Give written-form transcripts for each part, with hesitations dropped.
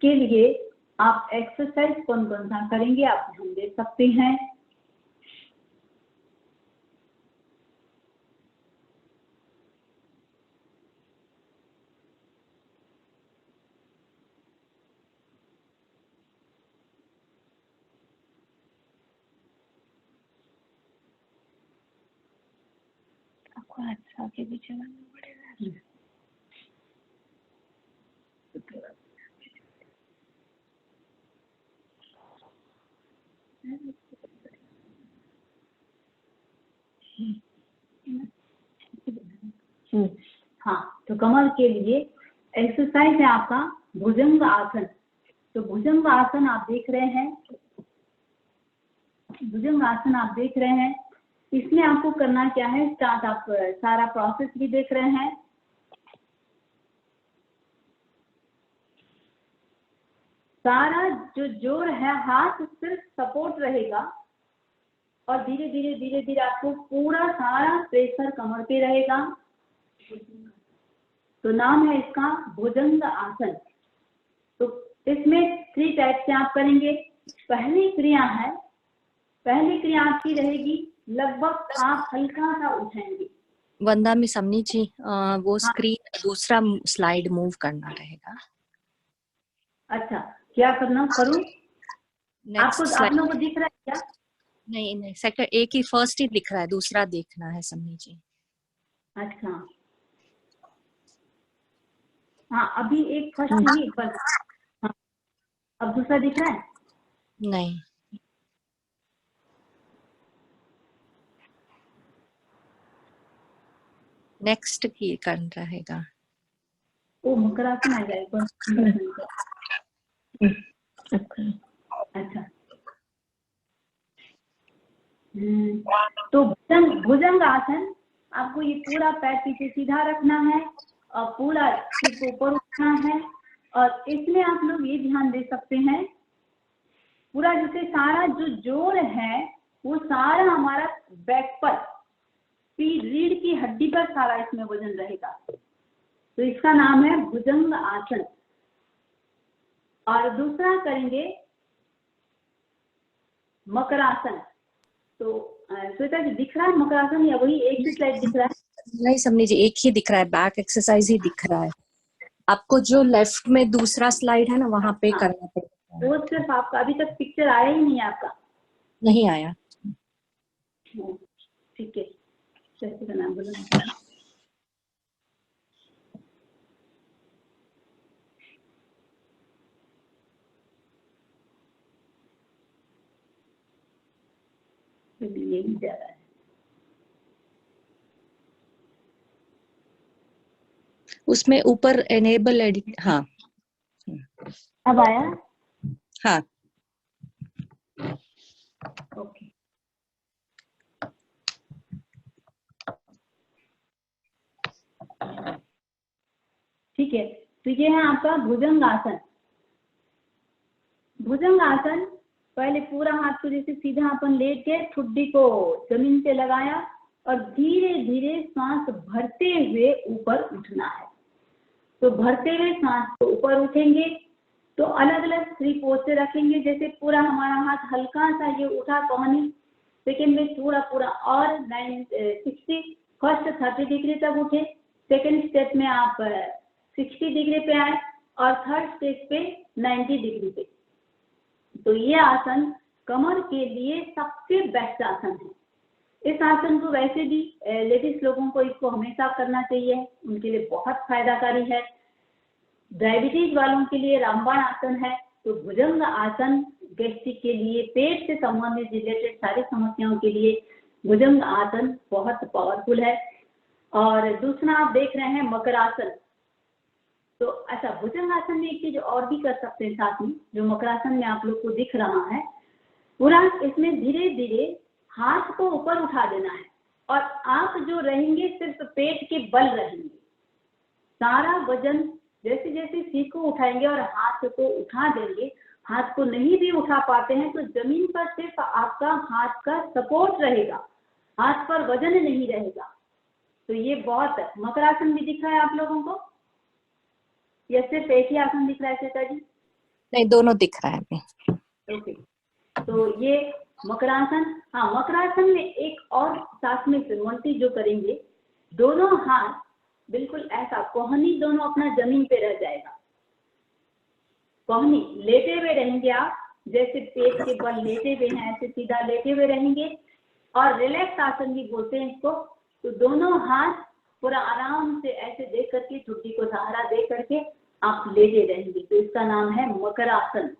के लिए आप एक्सरसाइज कौन कौन सा करेंगे आप ध्यान दे सकते हैं। आपको अच्छा आगे भी चलाना पड़ेगा। हाँ, तो कमर के लिए एक्सरसाइज है आपका भुजंग आसन। तो भुजंग आसन आप देख रहे हैं, भुजंग आसन आप देख रहे हैं। इसमें आपको करना क्या है, स्टार्ट आप सारा प्रोसेस भी देख रहे हैं। सारा जो जोर है हाथ सिर्फ सपोर्ट रहेगा और धीरे धीरे धीरे धीरे आपको पूरा सारा प्रेशर कमर पे रहेगा। तो नाम है इसका भुजंग आसन। तो इसमें 3 टाइप से आप करेंगे। पहली क्रिया आपकी रहेगी लगभग आप हल्का सा उठाएंगे। वंदा में समनी जी वो स्क्रीन दूसरा स्लाइड मूव करना रहेगा। अच्छा, क्या करना करूं? आपको आप लोगों को दिख रहा है क्या? नहीं, सेकंड एक ही फर्स्ट ही दिख रहा है, दूसरा देखना है समनी जी। अच्छा, हाँ अभी एक फर्स्ट ही पर, हाँ, अब दूसरा दिख रहा है? नहीं, नेक्स्ट की करना रहेगा। वो मकरासन आ जाएगा। अच्छा, तो भुजंग आसन आपको ये पूरा पैर पीछे सीधा रखना है और पूरा सिर ऊपर उठना है। और इसमें आप लोग ये ध्यान दे सकते हैं, पूरा जैसे सारा जो जोर है वो सारा हमारा बैक पर, रीढ़ की हड्डी पर सारा इसमें वजन रहेगा। तो इसका नाम है भुजंग आसन। और दूसरा करेंगे मकरासन। तो श्वेता जी दिख रहा है मकरासन या वही एक ही स्लाइड दिख रहा है? नहीं समझी जी, एक ही दिख रहा है, बैक एक्सरसाइज ही दिख रहा है। आपको जो लेफ्ट में दूसरा स्लाइड है ना वहां पे करना पड़ेगा। वो सिर्फ आपका अभी तक पिक्चर आया ही नहीं है आपका? नहीं आया। ठीक है, कैसे का नाम बोलो? यही जा रहा है। उसमें ऊपर एनेबल एडिट, हाँ अब आया? हाँ ओके, ठीक है। तो ये है आपका भुजंग आसन। भुजंग आसन पहले पूरा हाथ को जैसे सीधा अपन लेट के ठुड्डी को जमीन से लगाया और धीरे धीरे सांस भरते हुए ऊपर उठना है। तो भरते हुए सांस को ऊपर उठेंगे तो अलग अलग 3 पोज से रखेंगे। जैसे पूरा हमारा हाथ हल्का सा ये उठा कहानी, सेकेंड में पूरा और 60 फर्स्ट 30 डिग्री तक उठे, सेकेंड स्टेप में आप 60 डिग्री पे आए और थर्ड स्टेप पे 90 डिग्री पे। तो ये आसन कमर के लिए सबसे बेस्ट आसन है। इस आसन को वैसे भी लेडीज लोगों को इसको हमेशा करना चाहिए, उनके लिए बहुत फायदाकारी है। डायबिटीज वालों के लिए रामबाण आसन है। तो भुजंग आसन गैस्ट्रिक के लिए, पेट से संबंधित रिलेटेड सारी समस्याओं के लिए भुजंग आसन बहुत पावरफुल है। और दूसरा आप देख रहे हैं मकरासन। तो अच्छा, भुजंग आसन में एक चीज और भी कर सकते हैं साथ में, जो मकरासन में आप लोग को दिख रहा है। पूरा इसमें धीरे धीरे हाथ को ऊपर उठा देना है और आप जो रहेंगे सिर्फ पेट के बल रहेंगे। सारा वजन जैसे जैसे सिर को उठाएंगे और हाथ को उठा देंगे, हाथ को नहीं भी उठा पाते हैं तो जमीन पर सिर्फ आपका हाथ का सपोर्ट रहेगा, हाथ पर वजन नहीं रहेगा। तो ये बहुत, मकरासन भी दिख रहा है आप लोगों को या सिर्फ एक ही आसन दिख रहा है श्वेता जी? नहीं, दोनों दिख रहा है अभी। ओके, तो ये मकरासन। हाँ, मकरासन में एक और साथ में सिमरती जो करेंगे, दोनों हाथ बिल्कुल ऐसा कोहनी दोनों अपना जमीन पे रह जाएगा। कोहनी लेटे हुए रहेंगे आप, जैसे पेट के बल लेटे हुए हैं ऐसे सीधा लेटे हुए रहेंगे। और रिलैक्स आसन भी बोलते हैं इसको। तो दोनों हाथ पूरा आराम से ऐसे दे करके, ठुड्डी को सहारा दे करके आप लेटे रहेंगे, तो इसका नाम है मकरासन।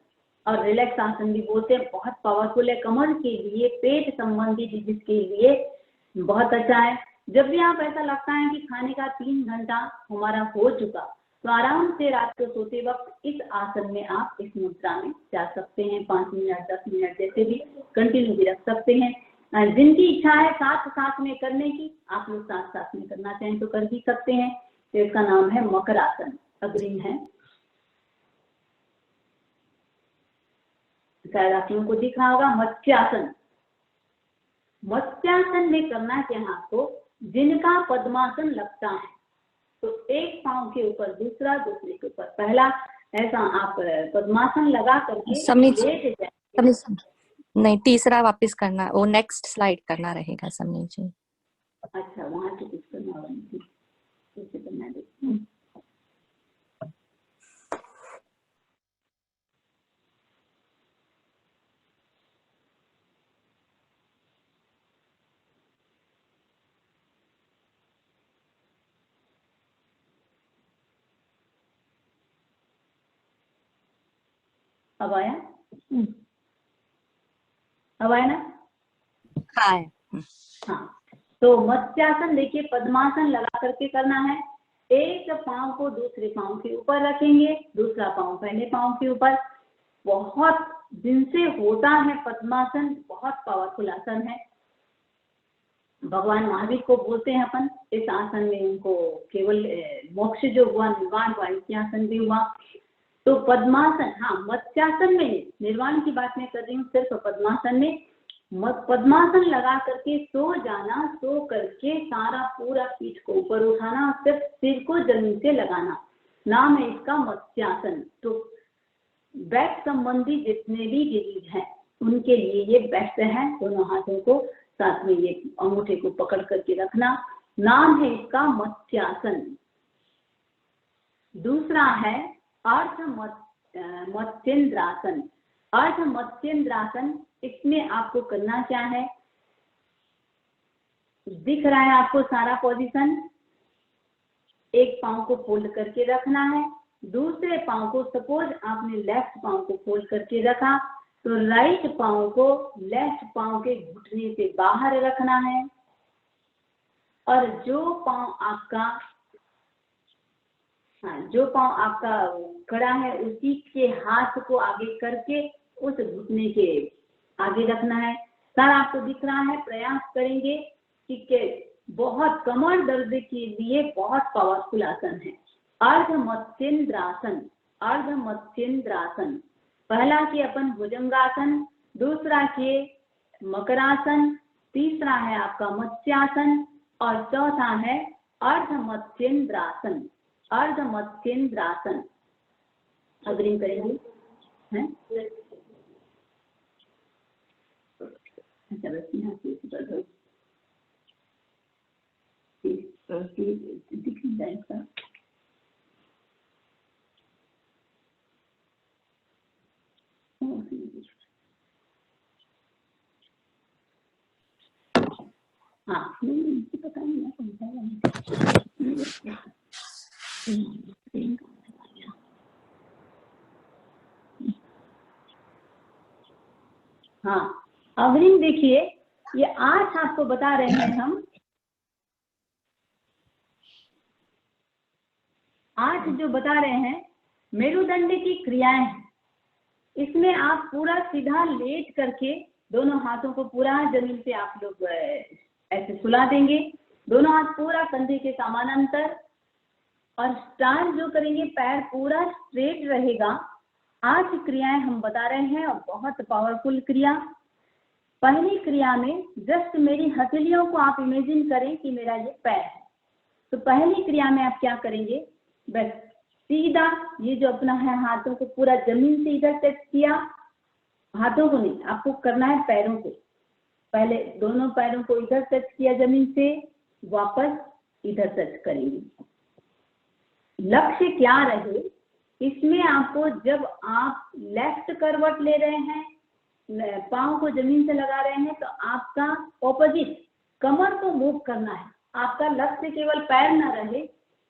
और रिलैक्स आसन भी बोलते हैं, बहुत पावरफुल है कमर के लिए, पेट संबंधी डिजीज के लिए बहुत अच्छा है। जब भी आप ऐसा लगता है कि खाने का 3 घंटा हमारा हो चुका, तो आराम से रात को सोते वक्त इस आसन में आप इस मुद्रा में जा सकते हैं। 5 मिनट 10 मिनट जैसे भी कंटिन्यू भी रख सकते हैं। जिनकी इच्छा है साथ साथ में करने की, आप लोग साथ साथ में करना चाहें तो कर भी सकते हैं। तो इसका नाम है मकरासन। अग्रिम है, शायद आप लोगों को दिख रहा होगा, मत्स्यासन। मत्स्यासन में करना क्या है आपको, जिनका पद्मासन लगता है, तो एक पांव के ऊपर दूसरा, दूसरे के ऊपर पहला, ऐसा आप पद्मासन लगा करके लेट जाए। नहीं, तीसरा वापस करना, वो नेक्स्ट स्लाइड करना रहेगा समीर जी। अच्छा, वहां से कुछ करना है। अब आया? अब आया ना? हाँ, तो मत्स्यासन देखिए, पद्मासन लगा करके करना है। एक पांव को दूसरे पांव के ऊपर रखेंगे, दूसरा पांव पहले पांव के ऊपर। बहुत दिन से होता है पद्मासन, बहुत पावरफुल आसन है। भगवान महावीर को बोलते हैं अपन, इस आसन में उनको केवल मोक्ष जो हुआ, निर्वाण हुआ, इस आसन भी हुआ। तो पद्मासन, हाँ, मत्स्यासन में निर्वाण की बात मैं कर रही हूँ, सिर्फ पद्मासन में पद्मासन लगा करके सो जाना, सो करके सारा पूरा पीठ को ऊपर उठाना और सिर्फ सिर को जमीन से लगाना, नाम है इसका मत्स्यासन। तो बैक संबंधी जितने भी डिजीज हैं उनके लिए ये बेस्ट है। दोनों हाथों को साथ में ये अंगूठे को पकड़ करके रखना, नाम है इसका मत्स्यासन। दूसरा है अर्ध मत्स्येंद्रासन। अर्ध मत्स्येंद्रासन, इसमें आपको करना क्या है, दिख रहा है आपको सारा पोजीशन। एक पांव को फोल्ड करके रखना है, दूसरे पांव को, सपोज आपने लेफ्ट पांव को फोल्ड करके रखा, तो राइट पांव को लेफ्ट पांव के घुटने से बाहर रखना है। और जो पांव आपका खड़ा है, उसी के हाथ को आगे करके उस घुटने के आगे रखना है। सर आपको दिख रहा है, प्रयास करेंगे कि बहुत कमर दर्द के लिए बहुत पावरफुल आसन है अर्ध मत्स्येंद्रासन। अर्ध मत्स्येंद्रासन, पहला के अपन भुजंगासन, दूसरा के मकरासन, तीसरा है आपका मत्स्यासन और चौथा है अर्ध मत्स्येंद्रासन। अर्ध मत्स्येंद्रासन अग्रिम करेंगे हैं? अच्छा, बस यहाँ से दिख जाएगा। हाँ, मुझे पता नहीं है कौन सा। हाँ, अग्रिम देखिए, ये 8 आपको बता रहे हैं हम। 8 जो बता रहे हैं मेरुदंड की क्रियाएं हैं। इसमें आप पूरा सीधा लेट करके दोनों हाथों को पूरा जमीन पे आप लोग ऐसे सुला देंगे, दोनों हाथ पूरा कंधे के समानांतर। और स्टार जो करेंगे, पैर पूरा स्ट्रेट रहेगा। 8 क्रियाएं हम बता रहे हैं और बहुत पावरफुल क्रिया। पहली क्रिया में जस्ट मेरी हथेलियों को आप इमेजिन करें कि मेरा ये पैर है। तो पहली क्रिया में आप क्या करेंगे, बस सीधा ये जो अपना है हाथों को पूरा जमीन से इधर टच किया, हाथों को नहीं, आपको करना है पैरों को, पहले दोनों पैरों को इधर टच किया जमीन से, वापस इधर टच करेंगे। लक्ष्य क्या रहे इसमें, आपको जब आप लेफ्ट करवट ले रहे हैं, पाँव को जमीन से लगा रहे हैं, तो आपका ऑपोजिट कमर को मूव करना है। आपका लक्ष्य केवल पैर ना रहे,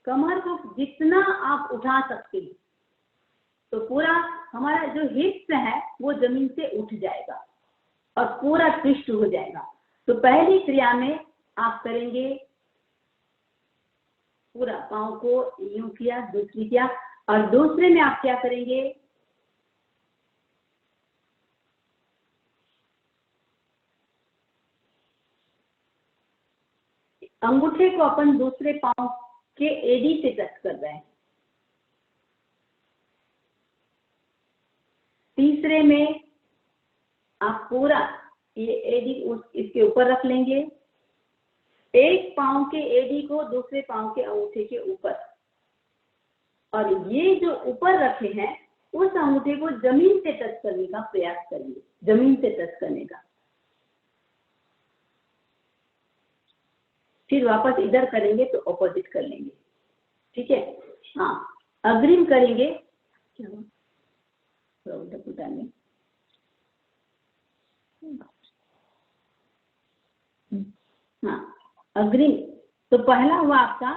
कमर को जितना आप उठा सकते हैं, तो पूरा हमारा जो हिप्स है वो जमीन से उठ जाएगा और पूरा ट्विस्ट हो जाएगा। तो पहली क्रिया में आप करेंगे पूरा पाँव को यूं किया, दूसरी किया, और दूसरे में आप क्या करेंगे, अंगूठे को अपन दूसरे पाँव के एडी से टच कर रहे हैं। तीसरे में आप पूरा ये एडी इसके ऊपर रख लेंगे, एक पाँव के एडी को दूसरे पाँव के अंगूठे के ऊपर, और ये जो ऊपर रखे हैं उस अंगूठे को जमीन से टच करने का प्रयास करिए, जमीन से टच करने का। फिर वापस इधर करेंगे तो ऑपोजिट कर लेंगे, ठीक है। हाँ, अग्रिम करेंगे, क्या हुआ, हाँ अग्रिम। तो पहला हुआ आपका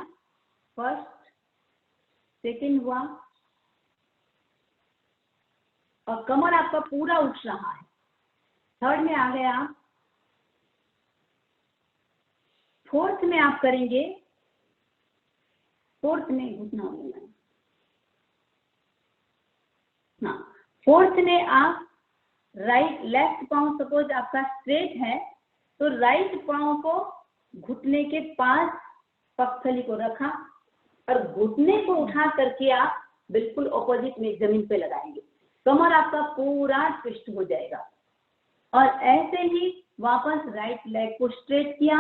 फर्स्ट, सेकंड हुआ, और कमर आपका पूरा उठ रहा है। थर्ड में आ गया आप, फोर्थ में आप करेंगे, फोर्थ में घुटना होना है, हाँ फोर्थ में आप राइट लेफ्ट पाँव सपोज आपका स्ट्रेट है तो राइट पाँव को घुटने के पास पगथली को रखा और घुटने को उठा करके आप बिल्कुल ऑपोजिट में जमीन पे लगाएंगे, कमर आपका पूरा ट्विस्ट हो जाएगा। और ऐसे ही वापस राइट लेग को स्ट्रेट किया,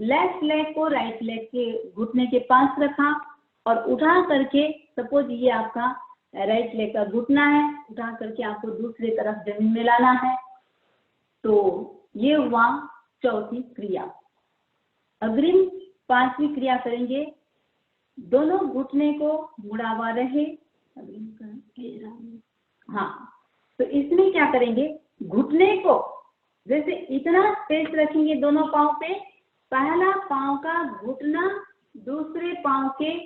लेफ्ट लेग को राइट लेग के घुटने के पास रखा और उठा करके, सपोज ये आपका राइट लेग का घुटना है, उठा करके आपको दूसरी तरफ जमीन में लाना है। तो ये हुआ चौथी क्रिया। अग्रिम पांचवी क्रिया करेंगे, दोनों घुटने को मुड़ा हुआ रहे, हाँ तो इसमें क्या करेंगे, घुटने को जैसे इतना स्पेस रखेंगे दोनों पाँव पे, पहला पाँव का घुटना दूसरे पाँव के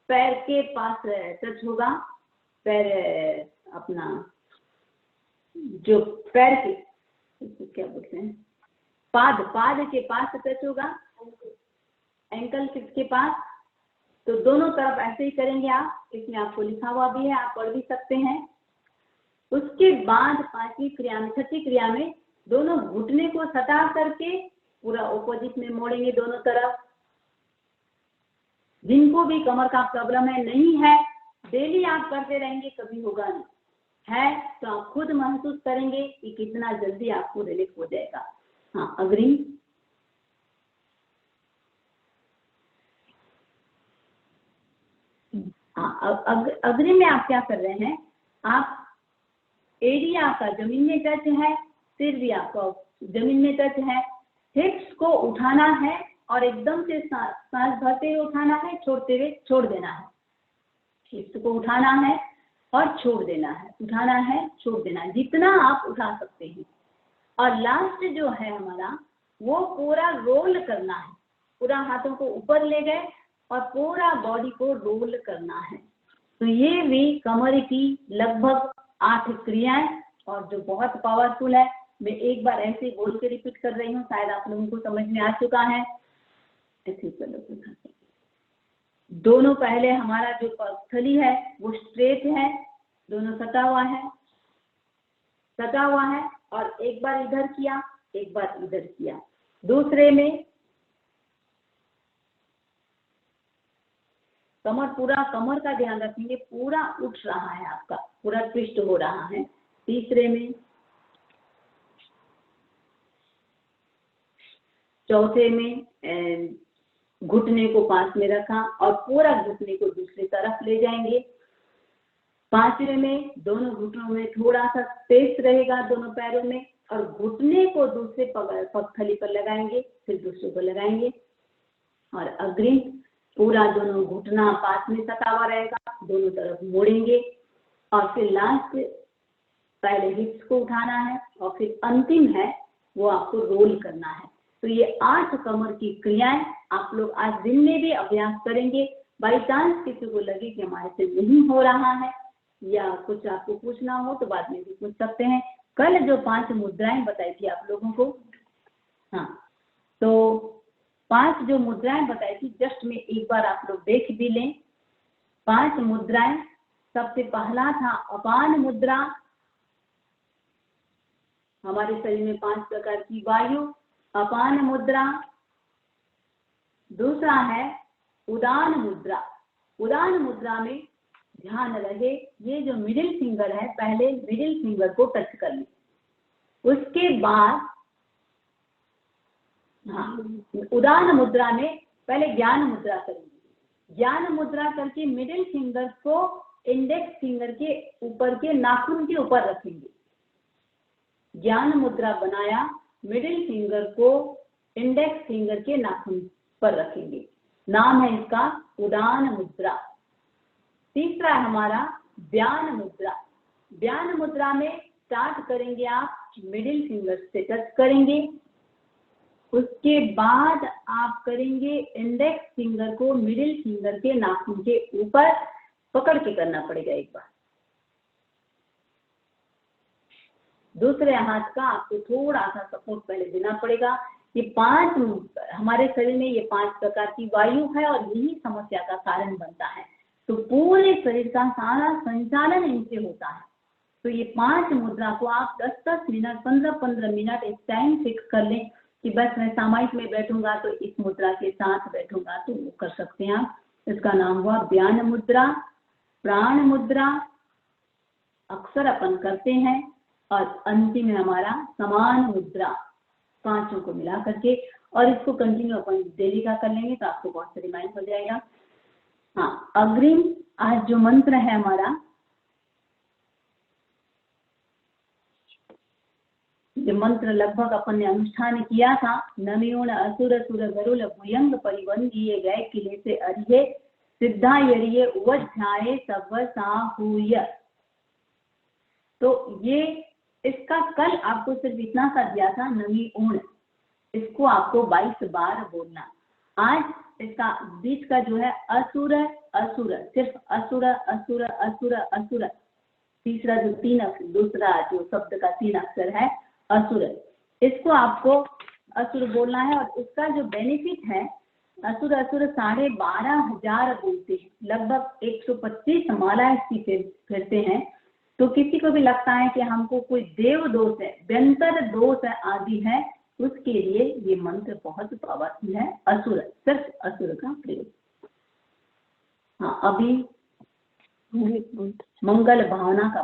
पैर के पास टच होगा, पैर अपना जो पैर के क्या बोलते हैं, पाद के पास टच होगा, एंकल के पास। तो दोनों तरफ ऐसे ही करेंगे आप, इसमें आपको लिखा हुआ भी है, आप पढ़ भी सकते हैं। उसके बाद पांचवी क्रिया में, छठी क्रिया में दोनों घुटने को सटा करके पूरा ऑपोजिट में मोड़ेंगे दोनों तरफ। जिनको भी कमर का प्रॉब्लम है, नहीं है, डेली आप करते रहेंगे, कभी होगा नहीं, है तो आप खुद महसूस करेंगे कि कितना जल्दी आपको रिलीफ हो जाएगा। हाँ अग्रिम, हाँ अग्रिम में आप क्या कर रहे हैं, आप एरिया आपका जमीन में टच है, सिर भी आपका जमीन में टच है, हिप्स को उठाना है और एकदम से सांस भरते हुए उठाना है, छोड़ते हुए छोड़ देना है। हिप्स को उठाना है और छोड़ देना है, उठाना है छोड़ देना है, जितना आप उठा सकते हैं। और लास्ट जो है हमारा, वो पूरा रोल करना है, पूरा हाथों को ऊपर ले गए और पूरा बॉडी को रोल करना है। तो ये भी कमर की लगभग 8 क्रियाएं, और जो बहुत पावरफुल है। मैं एक बार ऐसे बोल के रिपीट कर रही हूँ, शायद आप लोगों को समझ में आ चुका है। ऐसे दोनों पहले हमारा जो पगथली है वो स्ट्रेट है, दोनों सटा हुआ है, और एक बार इधर किया, एक बार इधर किया। दूसरे में कमर का ध्यान रखेंगे, पूरा उठ रहा है आपका, पूरा ट्विस्ट हो रहा है। तीसरे में, चौथे में घुटने को पास में रखा और पूरा घुटने को दूसरी तरफ ले जाएंगे। पांचवे में दोनों घुटनों में थोड़ा सा स्पेस रहेगा दोनों पैरों में, और घुटने को दूसरे पगथली पर लगाएंगे, फिर दूसरे को लगाएंगे। और अग्रिम पूरा दोनों घुटना पास में सटा हुआ रहेगा, दोनों तरफ मोड़ेंगे, और फिर लास्ट पहले हिप्स को उठाना है, और फिर अंतिम है वो आपको रोल करना है। तो ये 8 कमर की क्रियाएं आप लोग आज दिन में भी अभ्यास करेंगे। बाई चांस किसी को लगे कि हमारे से नहीं हो रहा है या कुछ आपको पूछना हो तो बाद में भी पूछ सकते हैं। कल जो 5 मुद्राएं बताई थी आप लोगों को, हाँ, तो 5 जो मुद्राएं बताई थी जस्ट में एक बार आप लोग देख भी लें। 5 मुद्राएं, सबसे पहला था अपान मुद्रा, हमारे शरीर में 5 प्रकार की वायु, अपान मुद्रा। दूसरा है उदान मुद्रा। उदान मुद्रा में ध्यान रहे ये जो मिडिल फिंगर है, पहले मिडिल फिंगर को टच कर लें, उसके बाद उदान मुद्रा में पहले ज्ञान मुद्रा करेंगे। ज्ञान मुद्रा करके मिडिल फिंगर को इंडेक्स फिंगर के ऊपर के नाखून के ऊपर रखेंगे। ज्ञान मुद्रा बनाया, मिडिल फिंगर को इंडेक्स फिंगर के नाखून पर रखेंगे, नाम है इसका उदान मुद्रा। तीसरा है हमारा व्यान मुद्रा। व्यान मुद्रा में स्टार्ट करेंगे आप मिडिल फिंगर से टच करेंगे, उसके बाद आप करेंगे इंडेक्स फिंगर को मिडिल फिंगर के नाखून के ऊपर पकड़ के करना पड़ेगा एक बार। दूसरे हाथ का आपको थोड़ा सा सपोर्ट पहले देना पड़ेगा। ये 5 हमारे शरीर में ये 5 प्रकार की वायु है और यही समस्या का कारण बनता है। तो पूरे शरीर का सारा संचालन इनसे होता है। तो ये 5 मुद्रा को आप 10-10 मिनट, 15-15 मिनट एक टाइम फिक्स कर लें कि बस मैं सामायिक में बैठूंगा तो इस मुद्रा के साथ बैठूंगा, तो वो कर सकते हैं आप। इसका नाम हुआ व्यान मुद्रा, प्राण मुद्रा, अक्सर अपन करते हैं, और अंतिम है हमारा समान मुद्रा, 5 को मिला करके। और इसको कंटिन्यू अपन डेली का कर लेंगे तो आपको बहुत से रिमाइंड हो जाएगा। हाँ, अग्रिम आज जो मंत्र है हमारा, जो मंत्र लगभग अपन ने अनुष्ठान किया था, नमियोण असुर सुर गरुल भुयंग परिवंदीय गए किले से अरिये सिद्धा यरिये उवध्याये सब साहूय। तो ये इसका कल आपको सिर्फ इतना सा दिया था, नमी ऊण, इसको आपको 22 बार बोलना। आज इसका बीच का जो है असुर असुर, सिर्फ असुर असुर असुर असुर, तीसरा जो 3 अक्षर, दूसरा जो शब्द का 3 अक्षर है असुर, इसको आपको असुर बोलना है। और इसका जो बेनिफिट है, असुर असुर 12,500 बोलते हैं, लगभग 125 माला इसकी फिरते हैं। तो किसी को भी लगता है कि हमको कोई देव दोष है, व्यंतर दोष है आदि है, उसके लिए ये मंत्र बहुत पावरफुल है। असुर, सिर्फ असुर का प्रयोग। हाँ, अभी मंगल भावना का